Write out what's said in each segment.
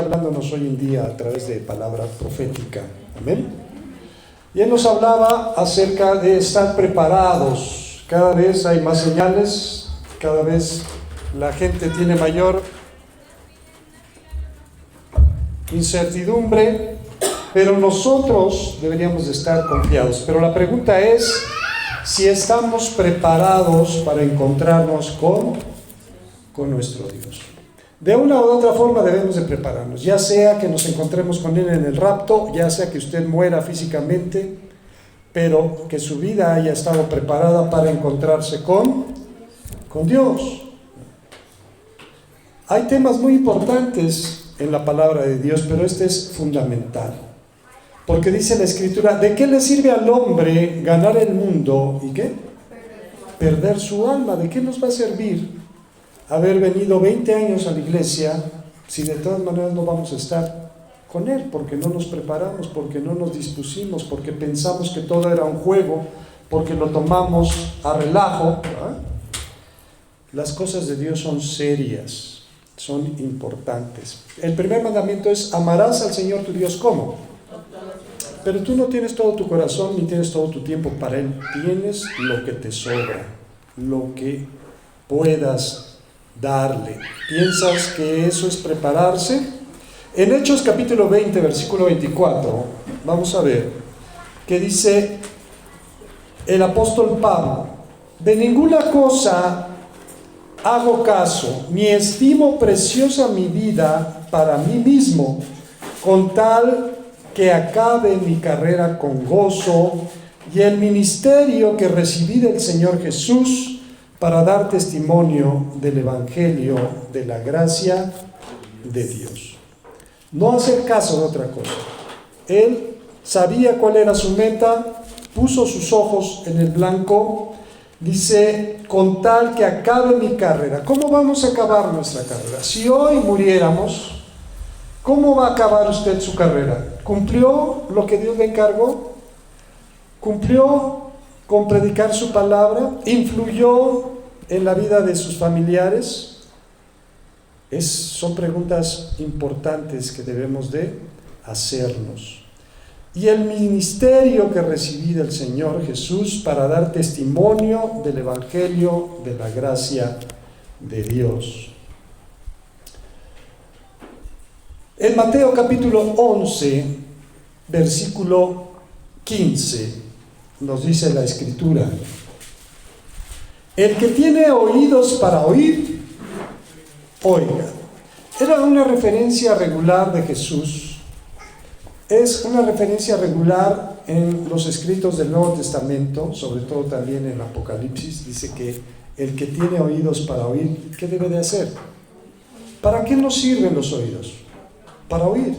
hablándonos hoy en día a través de palabra profética. Amén. Y él nos hablaba acerca de estar preparados. Cada vez hay más señales, cada vez la gente tiene mayor incertidumbre, pero nosotros deberíamos de estar confiados. Pero la pregunta es si estamos preparados para encontrarnos con nuestro Dios. De una u otra forma debemos de prepararnos, ya sea que nos encontremos con Él en el rapto, ya sea que usted muera físicamente, pero que su vida haya estado preparada para encontrarse con Dios. Hay temas muy importantes en la palabra de Dios, pero este es fundamental, porque dice la Escritura: ¿de qué le sirve al hombre ganar el mundo y qué? Perder su alma. ¿De qué nos va a servir haber venido 20 años a la iglesia si de todas maneras no vamos a estar con Él? Porque no nos preparamos, porque no nos dispusimos, porque pensamos que todo era un juego, porque lo tomamos a relajo. Las cosas de Dios son serias, son importantes. El primer mandamiento es: amarás al Señor tu Dios. ¿Cómo? Pero tú no tienes todo tu corazón ni tienes todo tu tiempo para Él. Tienes lo que te sobra, lo que puedas darle. ¿Piensas que eso es prepararse? En Hechos capítulo 20, versículo 24, vamos a ver que dice el apóstol Pablo: de ninguna cosa hago caso, ni estimo preciosa mi vida para mí mismo, con tal que acabe mi carrera con gozo y el ministerio que recibí del Señor Jesús, para dar testimonio del Evangelio de la gracia de Dios. No hacer caso de otra cosa. Él sabía cuál era su meta, puso sus ojos en el blanco, dice: con tal que acabe mi carrera. ¿Cómo vamos a acabar nuestra carrera? Si hoy muriéramos, ¿cómo va a acabar usted su carrera? ¿Cumplió lo que Dios le encargó? ¿Cumplió con predicar su palabra? ¿Influyó en la vida de sus familiares? Son preguntas importantes que debemos de hacernos. Y el ministerio que recibí del Señor Jesús, para dar testimonio del Evangelio de la gracia de Dios. En Mateo capítulo 11, versículo 15, nos dice la Escritura: el que tiene oídos para oír, oiga. Era una referencia regular de Jesús. Es una referencia regular en los escritos del Nuevo Testamento, sobre todo también en Apocalipsis. Dice que el que tiene oídos para oír, ¿qué debe de hacer? ¿Para qué nos sirven los oídos? Para oír.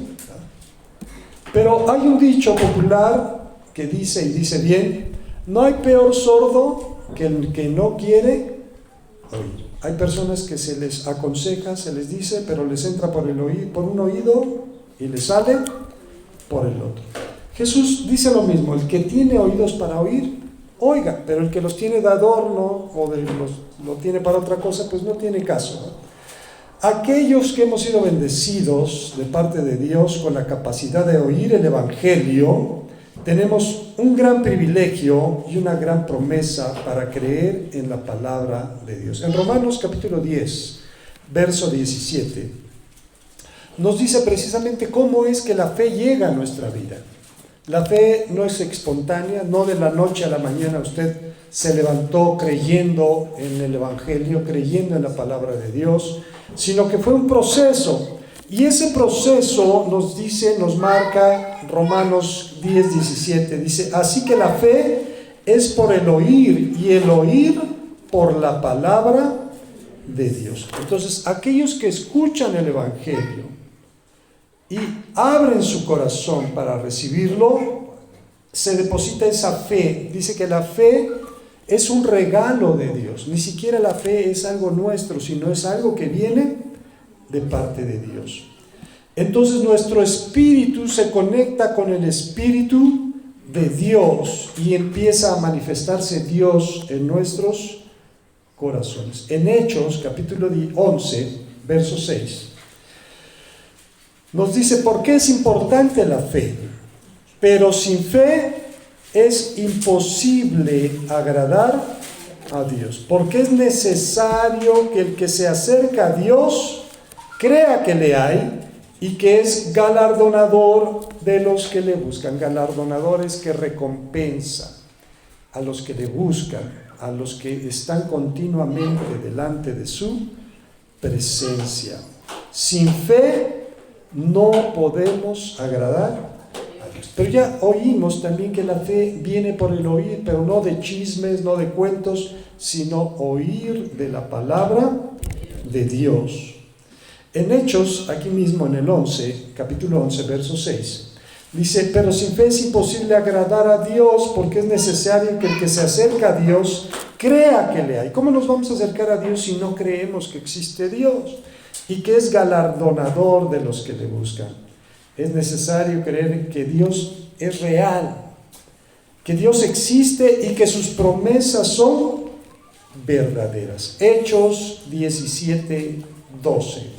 Pero hay un dicho popular que dice, y dice bien: no hay peor sordo que el que no quiere oír. Hay personas que se les aconseja, se les dice, pero les entra por un oído y les sale por el otro. Jesús dice lo mismo: el que tiene oídos para oír, oiga. Pero el que los tiene de adorno o lo tiene para otra cosa, pues no tiene caso, ¿no? Aquellos que hemos sido bendecidos de parte de Dios con la capacidad de oír el Evangelio, tenemos un gran privilegio y una gran promesa para creer en la palabra de Dios. En Romanos capítulo 10, verso 17, nos dice precisamente cómo es que la fe llega a nuestra vida. La fe no es espontánea, no de la noche a la mañana usted se levantó creyendo en el Evangelio, creyendo en la palabra de Dios, sino que fue un proceso. Y ese proceso nos marca Romanos 10, 17, dice: así que la fe es por el oír, y el oír por la palabra de Dios. Entonces, aquellos que escuchan el Evangelio y abren su corazón para recibirlo, se deposita esa fe. Dice que la fe es un regalo de Dios. Ni siquiera la fe es algo nuestro, sino es algo que viene de parte de Dios. Entonces nuestro espíritu se conecta con el espíritu de Dios y empieza a manifestarse Dios en nuestros corazones. En Hechos capítulo 11, verso 6, nos dice por qué es importante la fe. Pero sin fe es imposible agradar a Dios, porque es necesario que el que se acerca a Dios crea que le hay y que es galardonador de los que le buscan. Galardonadores que recompensa a los que le buscan, a los que están continuamente delante de su presencia. Sin fe no podemos agradar a Dios. Pero ya oímos también que la fe viene por el oír, pero no de chismes, no de cuentos, sino oír de la palabra de Dios. En Hechos, aquí mismo en el 11, capítulo 11, verso 6, dice: pero sin fe es imposible agradar a Dios, porque es necesario que el que se acerca a Dios crea que le hay. ¿Cómo nos vamos a acercar a Dios si no creemos que existe Dios y que es galardonador de los que le buscan? Es necesario creer que Dios es real, que Dios existe y que sus promesas son verdaderas. Hechos 17, 12.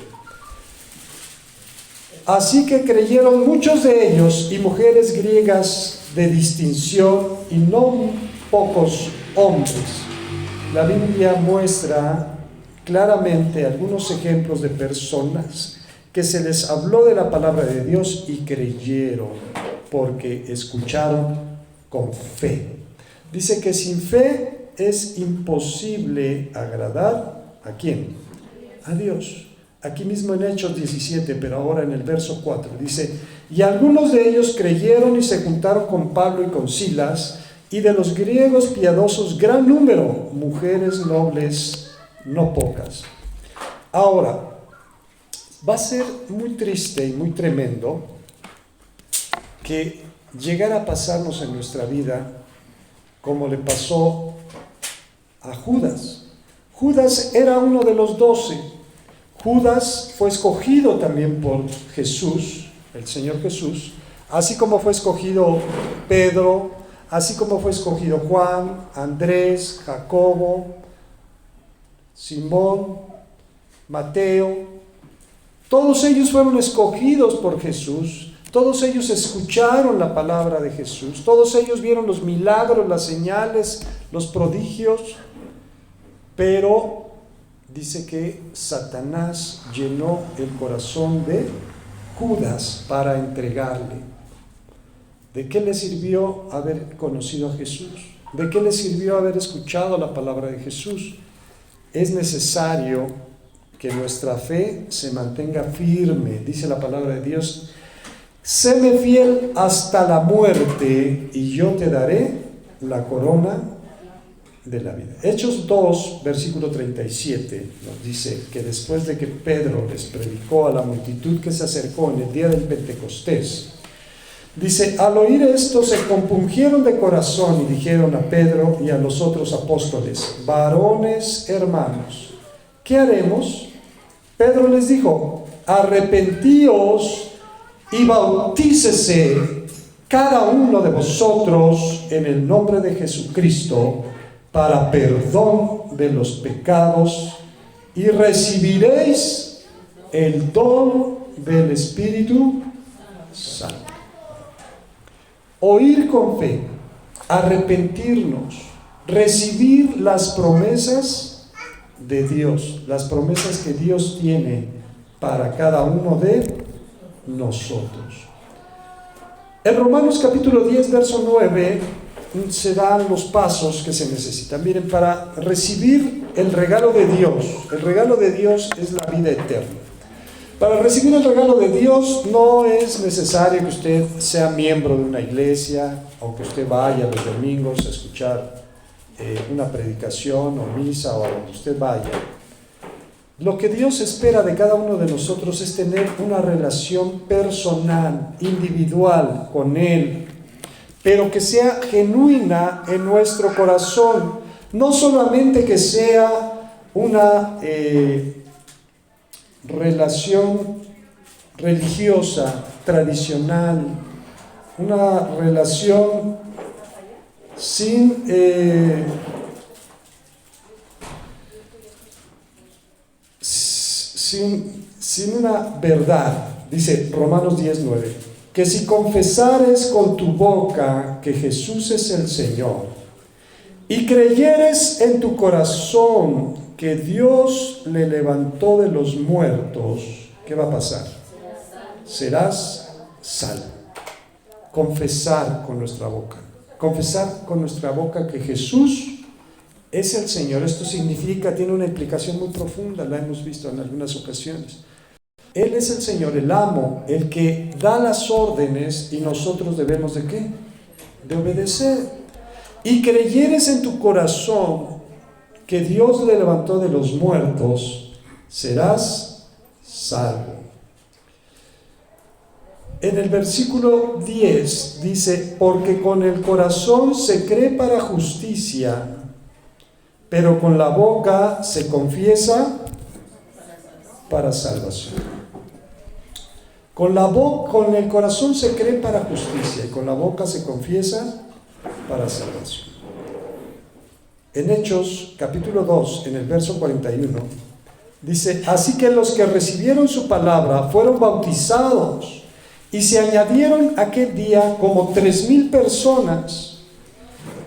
Así que creyeron muchos de ellos y mujeres griegas de distinción y no pocos hombres. La Biblia muestra claramente algunos ejemplos de personas que se les habló de la palabra de Dios y creyeron porque escucharon con fe. Dice que sin fe es imposible agradar ¿a quién? A Dios. Aquí mismo en Hechos 17, pero ahora en el verso 4, dice: y algunos de ellos creyeron y se juntaron con Pablo y con Silas, y de los griegos piadosos gran número, mujeres nobles no pocas. Ahora, va a ser muy triste y muy tremendo que llegara a pasarnos en nuestra vida como le pasó a Judas. Judas era uno de los 12. Judas fue escogido también por Jesús, el Señor Jesús, así como fue escogido Pedro, así como fue escogido Juan, Andrés, Jacobo, Simón, Mateo. Todos ellos fueron escogidos por Jesús, todos ellos escucharon la palabra de Jesús, todos ellos vieron los milagros, las señales, los prodigios, pero dice que Satanás llenó el corazón de Judas para entregarle. ¿De qué le sirvió haber conocido a Jesús? ¿De qué le sirvió haber escuchado la palabra de Jesús? Es necesario que nuestra fe se mantenga firme. Dice la palabra de Dios: séme fiel hasta la muerte y yo te daré la corona de la vida. Hechos 2, versículo 37, nos dice que después de que Pedro les predicó a la multitud que se acercó en el día del Pentecostés, dice: al oír esto se compungieron de corazón y dijeron a Pedro y a los otros apóstoles: varones hermanos, ¿qué haremos? Pedro les dijo: arrepentíos y bautícese cada uno de vosotros en el nombre de Jesucristo para perdón de los pecados, y recibiréis el don del Espíritu Santo. Oír con fe, arrepentirnos, recibir las promesas de Dios, las promesas que Dios tiene para cada uno de nosotros. En Romanos capítulo 10, verso 9, se dan los pasos que se necesitan. Miren, para recibir el regalo de Dios es la vida eterna. Para recibir el regalo de Dios no es necesario que usted sea miembro de una iglesia o que usted vaya los domingos a escuchar una predicación o misa o a donde usted vaya. Lo que Dios espera de cada uno de nosotros es tener una relación personal, individual con Él, pero que sea genuina en nuestro corazón, no solamente que sea una relación religiosa, tradicional, una relación sin una verdad, Dice Romanos 10:9, que si confesares con tu boca que Jesús es el Señor y creyeres en tu corazón que Dios le levantó de los muertos, ¿qué va a pasar? Serás salvo. Confesar con nuestra boca. Confesar con nuestra boca que Jesús es el Señor. Esto significa, tiene una implicación muy profunda, la hemos visto en algunas ocasiones. Él es el Señor, el amo, el que da las órdenes, y nosotros debemos ¿de qué? De obedecer. Y creyeres en tu corazón que Dios le levantó de los muertos, serás salvo. En el versículo 10 dice, porque con el corazón se cree para justicia, pero con la boca se confiesa para salvación. Con el corazón se cree para justicia y con la boca se confiesa para salvación. En Hechos capítulo 2, en el verso 41, dice, así que los que recibieron su palabra fueron bautizados y se añadieron aquel día como 3,000 personas.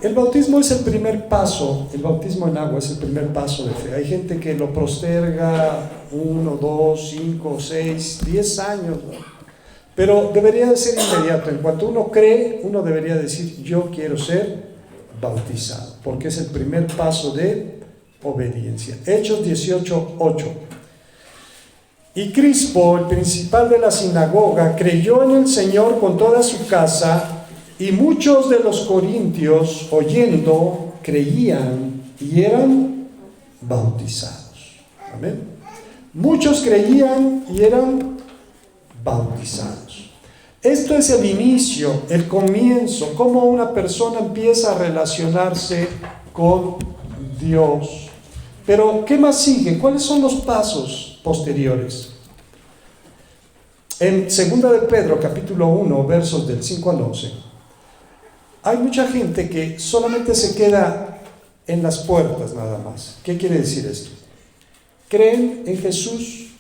El bautismo es el primer paso, el bautismo en agua es el primer paso de fe. Hay gente que lo posterga 1, 2, 5, 6, 10 años, ¿no? Pero debería de ser inmediato. En cuanto uno cree, uno debería decir, yo quiero ser bautizado, porque es el primer paso de obediencia. Hechos 18:8. Y Crispo, el principal de la sinagoga, creyó en el Señor con toda su casa, y muchos de los corintios, oyendo, creían y eran bautizados. Amén. Muchos creían y eran bautizados. Esto es el inicio, el comienzo, cómo una persona empieza a relacionarse con Dios. Pero, ¿qué más sigue? ¿Cuáles son los pasos posteriores? En 2 de Pedro, capítulo 1, versos del 5 al 11, hay mucha gente que solamente se queda en las puertas nada más. ¿Qué quiere decir esto? Creen en Jesús,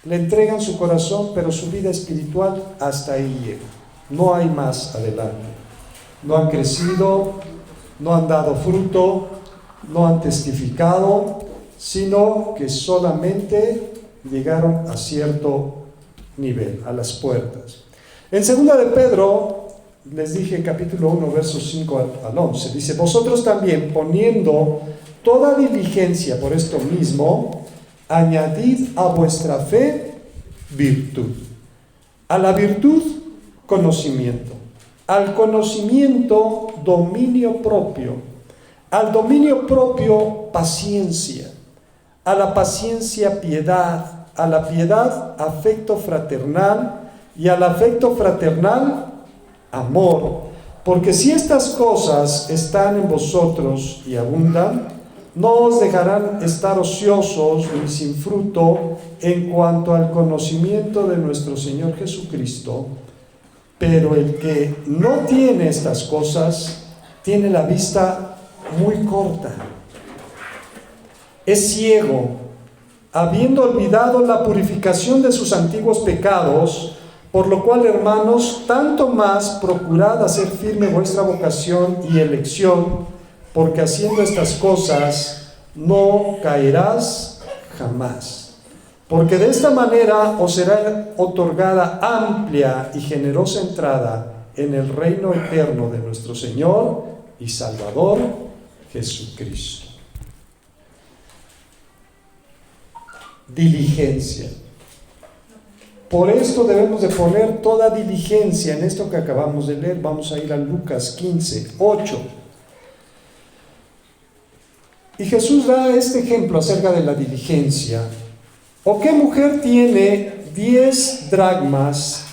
le entregan su corazón, pero su vida espiritual hasta ahí llega. No hay más adelante. No han crecido, no han dado fruto, no han testificado, sino que solamente llegaron a cierto nivel, a las puertas. En 2 de Pedro, les dije en capítulo 1, versos 5 al 11, dice, vosotros también, poniendo toda diligencia por esto mismo, añadid a vuestra fe virtud, a la virtud conocimiento, al conocimiento dominio propio, al dominio propio paciencia, a la paciencia piedad, a la piedad afecto fraternal y al afecto fraternal amor, porque si estas cosas están en vosotros y abundan, no os dejarán estar ociosos ni sin fruto en cuanto al conocimiento de nuestro Señor Jesucristo. Pero el que no tiene estas cosas tiene la vista muy corta, es ciego, habiendo olvidado la purificación de sus antiguos pecados. Por lo cual, hermanos, tanto más procurad hacer firme vuestra vocación y elección, porque haciendo estas cosas no caerás jamás. Porque de esta manera os será otorgada amplia y generosa entrada en el reino eterno de nuestro Señor y Salvador Jesucristo. Diligencia. Por esto debemos de poner toda diligencia en esto que acabamos de leer. Vamos a ir a Lucas 15:8. Y Jesús da este ejemplo acerca de la diligencia. ¿O qué mujer tiene 10 dracmas?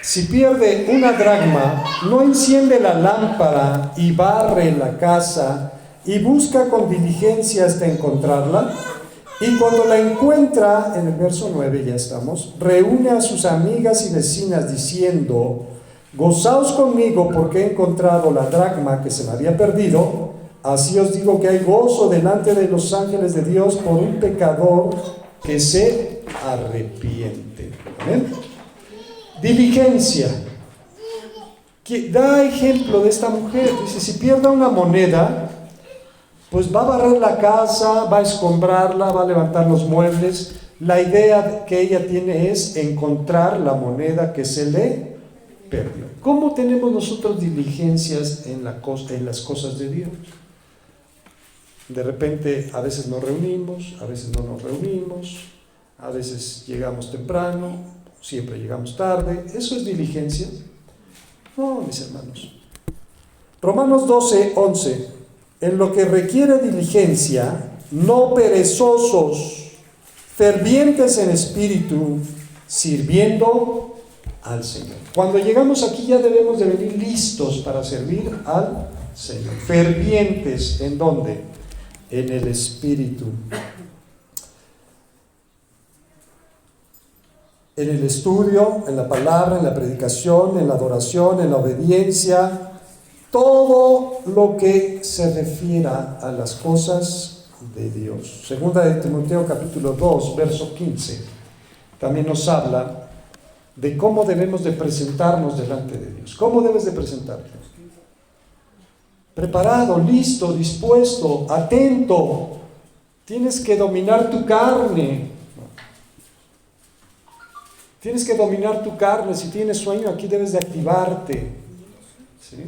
Si pierde una dracma, ¿no enciende la lámpara y barre la casa y busca con diligencia hasta encontrarla? Y cuando la encuentra, en el verso 9 ya estamos, reúne a sus amigas y vecinas diciendo, gozaos conmigo porque he encontrado la dracma que se me había perdido. Así os digo que hay gozo delante de los ángeles de Dios por un pecador que se arrepiente. ¿Amén? Diligencia. Da ejemplo de esta mujer. Dice, si pierde una moneda, pues va a barrer la casa, va a escombrarla, va a levantar los muebles. La idea que ella tiene es encontrar la moneda que se le perdió. ¿Cómo tenemos nosotros diligencias en las cosas de Dios? De repente, a veces nos reunimos, a veces no nos reunimos, a veces llegamos temprano, siempre llegamos tarde. ¿Eso es diligencia? No, mis hermanos. Romanos 12:11. En lo que requiere diligencia, no perezosos, fervientes en espíritu, sirviendo al Señor. Cuando llegamos aquí ya debemos de venir listos para servir al Señor. Fervientes, ¿en dónde? En el espíritu. En el estudio, en la palabra, en la predicación, en la adoración, en la obediencia, todo lo que se refiera a las cosas de Dios. Segunda de Timoteo capítulo 2, verso 15, también nos habla de cómo debemos de presentarnos delante de Dios. ¿Cómo debes de presentarte? Preparado, listo, dispuesto, atento. Tienes que dominar tu carne. Tienes que dominar tu carne. Si tienes sueño, aquí debes de activarte. ¿Sí?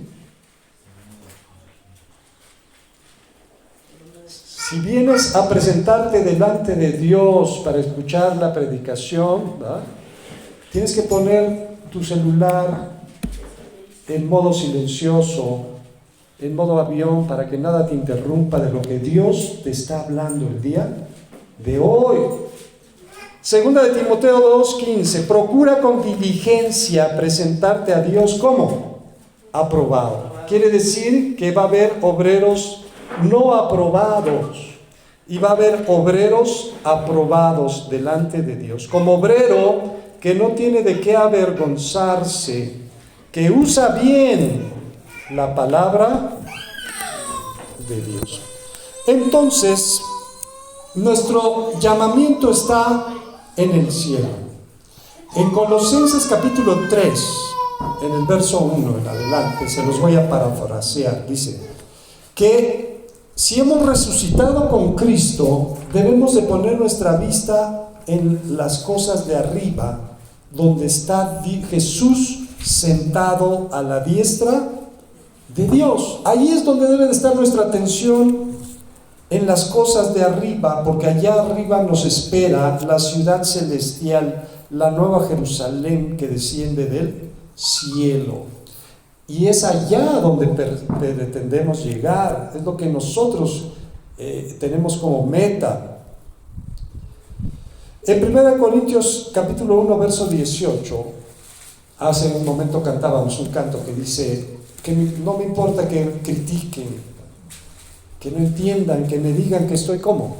Si vienes a presentarte delante de Dios para escuchar la predicación, ¿verdad? Tienes que poner tu celular en modo silencioso, en modo avión, para que nada te interrumpa de lo que Dios te está hablando el día de hoy. Segunda de Timoteo 2:15, procura con diligencia presentarte a Dios como aprobado. Quiere decir que va a haber obreros no aprobados y va a haber obreros aprobados delante de Dios. Como obrero que no tiene de qué avergonzarse, que usa bien la palabra de Dios. Entonces, nuestro llamamiento está en el cielo. En Colosenses capítulo 3, en el verso 1 en adelante, se los voy a parafrasear, dice que si hemos resucitado con Cristo, debemos de poner nuestra vista en las cosas de arriba, donde está Jesús sentado a la diestra de Dios. Ahí es donde debe de estar nuestra atención, en las cosas de arriba, porque allá arriba nos espera la ciudad celestial, la nueva Jerusalén que desciende del cielo. Y es allá donde pretendemos llegar, es lo que nosotros tenemos como meta. En 1 Corintios capítulo 1, verso 18, hace un momento cantábamos un canto que dice que no me importa que critiquen, que no entiendan, que me digan que estoy como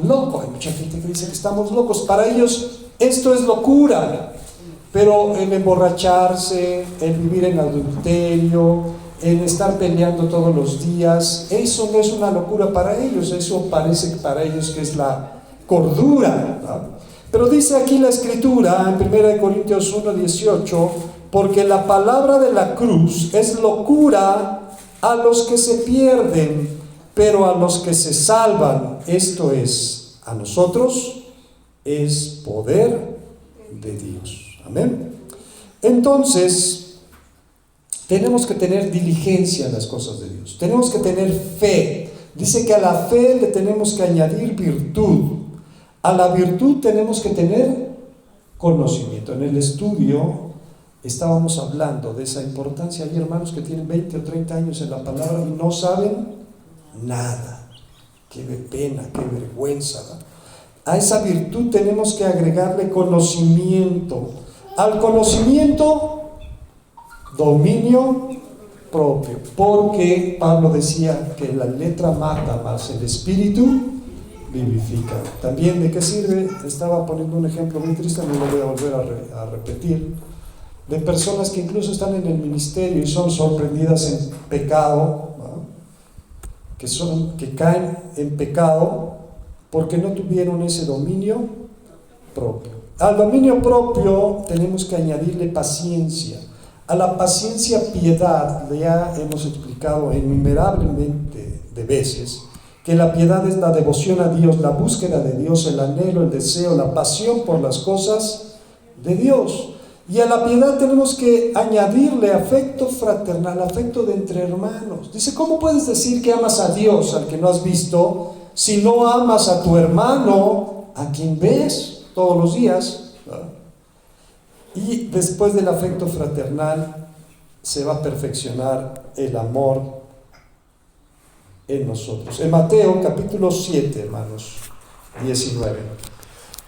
loco. Hay mucha gente que dice que estamos locos. Para ellos esto es locura. Pero el emborracharse, el vivir en adulterio, el estar peleando todos los días, eso no es una locura para ellos. Eso parece para ellos que es la cordura, ¿no? Pero dice aquí la Escritura en 1 Corintios 1:18, porque la palabra de la cruz es locura a los que se pierden, pero a los que se salvan, esto es, a nosotros, es poder de Dios. Amén. Entonces, tenemos que tener diligencia en las cosas de Dios. Tenemos que tener fe. Dice que a la fe le tenemos que añadir virtud. A la virtud tenemos que tener conocimiento. En el estudio estábamos hablando de esa importancia. Hay hermanos que tienen 20 o 30 años en la palabra y no saben nada. Qué pena, qué vergüenza, ¿verdad? A esa virtud tenemos que agregarle conocimiento. Al conocimiento, dominio propio. Porque Pablo decía que la letra mata, más el espíritu vivifica. También, ¿de qué sirve? Estaba poniendo un ejemplo muy triste, no lo voy a volver a repetir, de personas que incluso están en el ministerio y son sorprendidas en pecado, ¿no? que caen en pecado porque no tuvieron ese dominio propio. Al dominio propio tenemos que añadirle paciencia. A la paciencia piedad. Ya hemos explicado innumerablemente de veces que la piedad es la devoción a Dios, la búsqueda de Dios, el anhelo, el deseo, la pasión por las cosas de Dios. Y a la piedad tenemos que añadirle afecto fraternal, afecto de entre hermanos. Dice, ¿cómo puedes decir que amas a Dios al que no has visto si no amas a tu hermano a quien ves todos los días? Y después del afecto fraternal se va a perfeccionar el amor en nosotros. En Mateo capítulo 7, hermanos, 19.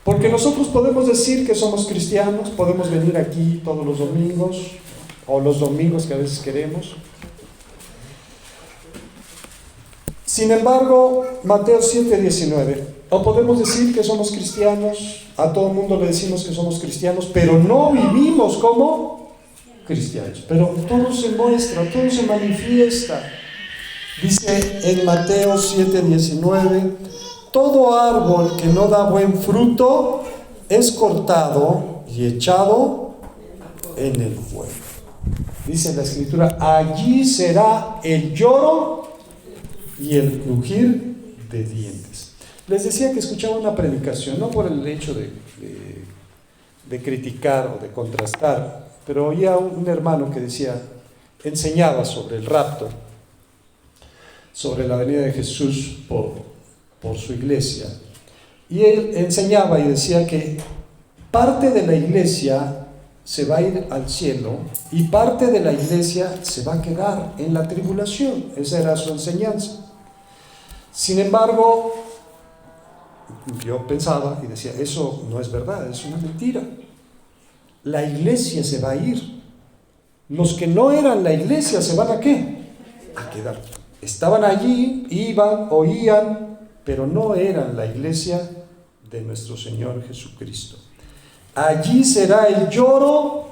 Porque nosotros podemos decir que somos cristianos, podemos venir aquí todos los domingos, o los domingos que a veces queremos. Sin embargo, Mateo 7, 19, o podemos decir que somos cristianos, a todo el mundo le decimos que somos cristianos, pero no vivimos como cristianos. Pero todo se muestra, todo se manifiesta. Dice en Mateo 7, 19, todo árbol que no da buen fruto es cortado y echado en el fuego. Dice la Escritura, allí será el lloro y el crujir de dientes. Les decía que escuchaba una predicación, no por el hecho de criticar o de contrastar, pero oía un hermano que decía, enseñaba sobre el rapto, sobre la venida de Jesús por su iglesia. Y él enseñaba y decía que parte de la iglesia se va a ir al cielo y parte de la iglesia se va a quedar en la tribulación. Esa era su enseñanza. Sin embargo, yo pensaba y decía, eso no es verdad, es una mentira. La iglesia se va a ir. Los que no eran la iglesia se van a ¿qué? A quedar. Estaban allí, iban, oían, pero no eran la iglesia de nuestro Señor Jesucristo. Allí será el lloro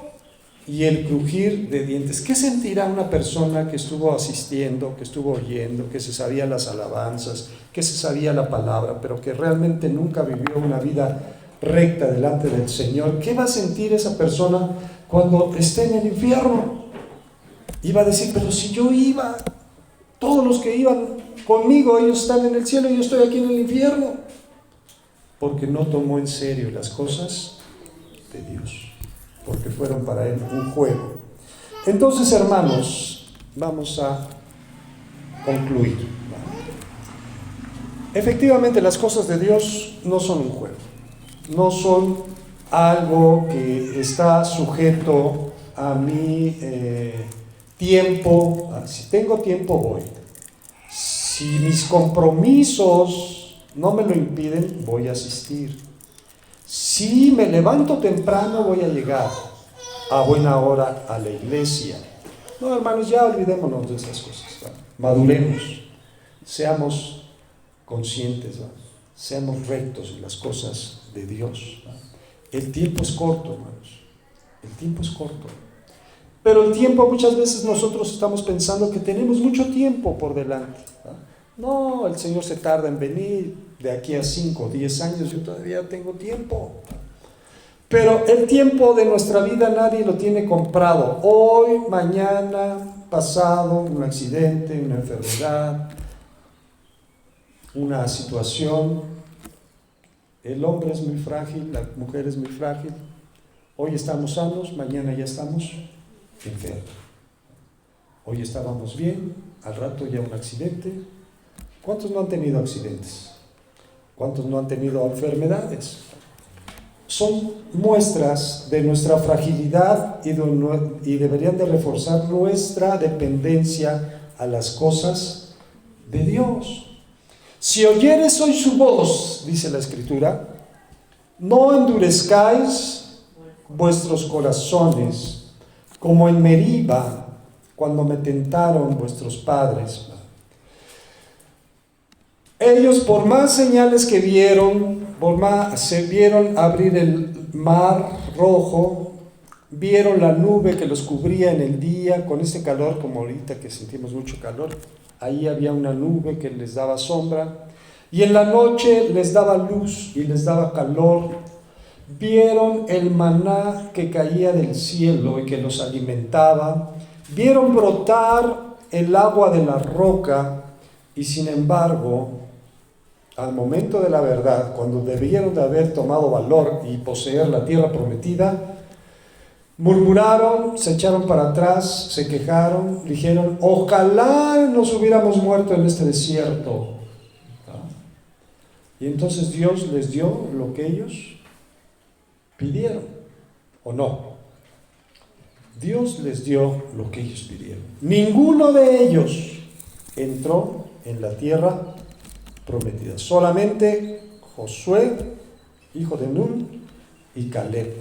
y el crujir de dientes. ¿Qué sentirá una persona que estuvo asistiendo, que estuvo oyendo, que se sabía las alabanzas, que se sabía la palabra, pero que realmente nunca vivió una vida recta delante del Señor? ¿Qué va a sentir esa persona cuando esté en el infierno? Y va a decir, pero si yo iba, todos los que iban conmigo, ellos están en el cielo y yo estoy aquí en el infierno. Porque no tomó en serio las cosas de Dios, porque fueron para él un juego. Entonces, hermanos, vamos a concluir. Efectivamente, las cosas de Dios no son un juego, no son algo que está sujeto a mi tiempo. Si tengo tiempo, voy. Si mis compromisos no me lo impiden, voy a asistir. Si me levanto temprano, voy a llegar a buena hora a la iglesia. No, hermanos, ya olvidémonos de esas cosas. Maduremos, seamos conscientes, seamos rectos en las cosas de Dios. El tiempo es corto, hermanos. El tiempo es corto. Pero el tiempo, muchas veces nosotros estamos pensando que tenemos mucho tiempo por delante. No, el Señor se tarda en venir. De aquí a 5 o 10 años yo todavía tengo tiempo. Pero el tiempo de nuestra vida nadie lo tiene comprado. Hoy, mañana, pasado, un accidente, una enfermedad, una situación. El hombre es muy frágil, la mujer es muy frágil. Hoy estamos sanos, mañana ya estamos enfermos. Hoy estábamos bien, al rato ya un accidente. ¿Cuántos no han tenido accidentes? ¿Cuántos no han tenido enfermedades? Son muestras de nuestra fragilidad y deberían de reforzar nuestra dependencia a las cosas de Dios. Si oyeres hoy su voz, dice la Escritura, no endurezcáis vuestros corazones como en Meriba, cuando me tentaron vuestros padres. Ellos, por más señales que vieron, se vieron abrir el mar rojo, vieron la nube que los cubría en el día, con este calor, como ahorita que sentimos mucho calor, ahí había una nube que les daba sombra, y en la noche les daba luz y les daba calor. vieron el maná que caía del cielo y que los alimentaba, vieron brotar el agua de la roca y sin embargo, al momento de la verdad, cuando debieron de haber tomado valor y poseer la tierra prometida, murmuraron, se echaron para atrás, se quejaron, dijeron, ojalá nos hubiéramos muerto en este desierto. Y entonces Dios les dio lo que ellos pidieron, ¿o no? Dios les dio lo que ellos pidieron. Ninguno de ellos entró en la tierra prometida. Solamente Josué, hijo de Nun, y Caleb.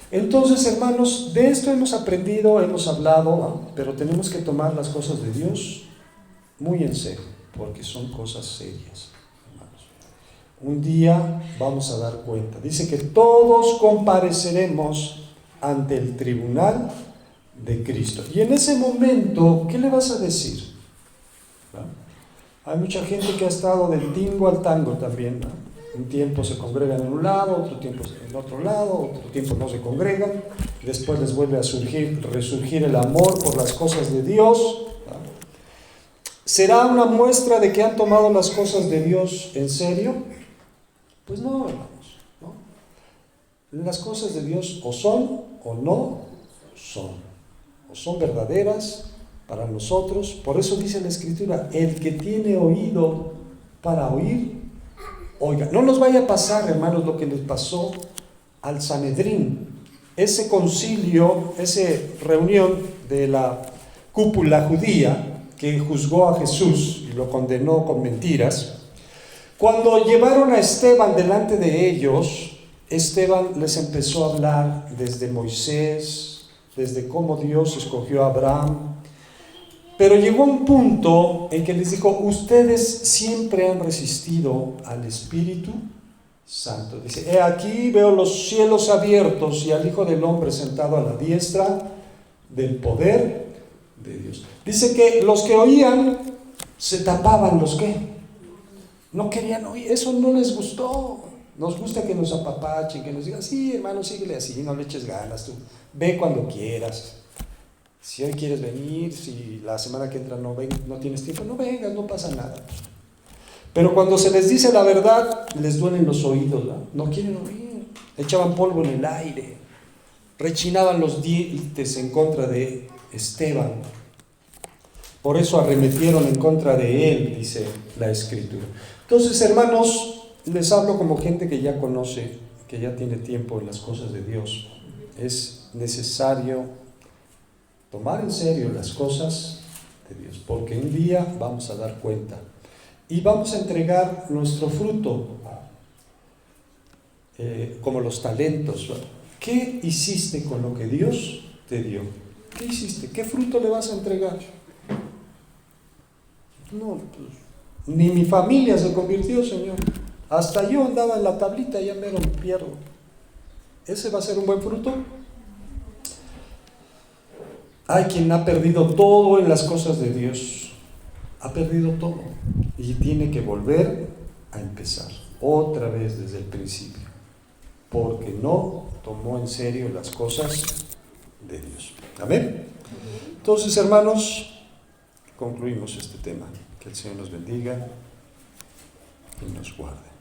Entonces, hermanos, de esto hemos aprendido, hemos hablado, ¿no? Pero tenemos que tomar las cosas de Dios muy en serio, porque son cosas serias, hermanos. Un día vamos a dar cuenta. Dice que todos compareceremos ante el tribunal de Cristo. Y en ese momento, ¿qué le vas a decir? ¿No? Hay mucha gente que ha estado del tingo al tango también, ¿no? Un tiempo se congregan en un lado, otro tiempo en otro lado, otro tiempo no se congregan, después les vuelve a resurgir el amor por las cosas de Dios, ¿no? ¿Será una muestra de que han tomado las cosas de Dios en serio? Pues no, hermanos, ¿no? Las cosas de Dios o son o no son, o son verdaderas para nosotros. Por eso dice la Escritura, el que tiene oído para oír, oiga. No nos vaya a pasar, hermanos, lo que les pasó al Sanedrín, ese concilio, esa reunión de la cúpula judía que juzgó a Jesús y lo condenó con mentiras. Cuando llevaron a Esteban delante de ellos, Esteban les empezó a hablar desde Moisés, desde cómo Dios escogió a Abraham. Pero llegó un punto en que les dijo, ustedes siempre han resistido al Espíritu Santo. Dice, he aquí veo los cielos abiertos y al Hijo del Hombre sentado a la diestra del poder de Dios. Dice que los que oían se tapaban, ¿los qué? No querían oír, eso no les gustó. Nos gusta que nos apapachen, que nos digan, sí, hermano, síguele así, no le eches ganas, tú ve cuando quieras. Si hoy quieres venir, si la semana que entra no tienes tiempo, no vengas, no pasa nada. Pero cuando se les dice la verdad, les duelen los oídos, no quieren oír. Echaban polvo en el aire, rechinaban los dientes en contra de Esteban. Por eso arremetieron en contra de él, dice la Escritura. Entonces, hermanos, les hablo como gente que ya conoce, que ya tiene tiempo en las cosas de Dios. Es necesario tomar en serio las cosas de Dios, porque un día vamos a dar cuenta y vamos a entregar nuestro fruto, como los talentos. ¿Qué hiciste con lo que Dios te dio? ¿Qué hiciste? ¿Qué fruto le vas a entregar? No, pues, ni mi familia se convirtió, Señor. Hasta yo andaba en la tablita y ya me lo pierdo. ¿Ese va a ser un buen fruto? Hay quien ha perdido todo en las cosas de Dios, ha perdido todo y tiene que volver a empezar otra vez desde el principio, porque no tomó en serio las cosas de Dios. Amén. Entonces, hermanos, concluimos este tema. Que el Señor nos bendiga y nos guarde.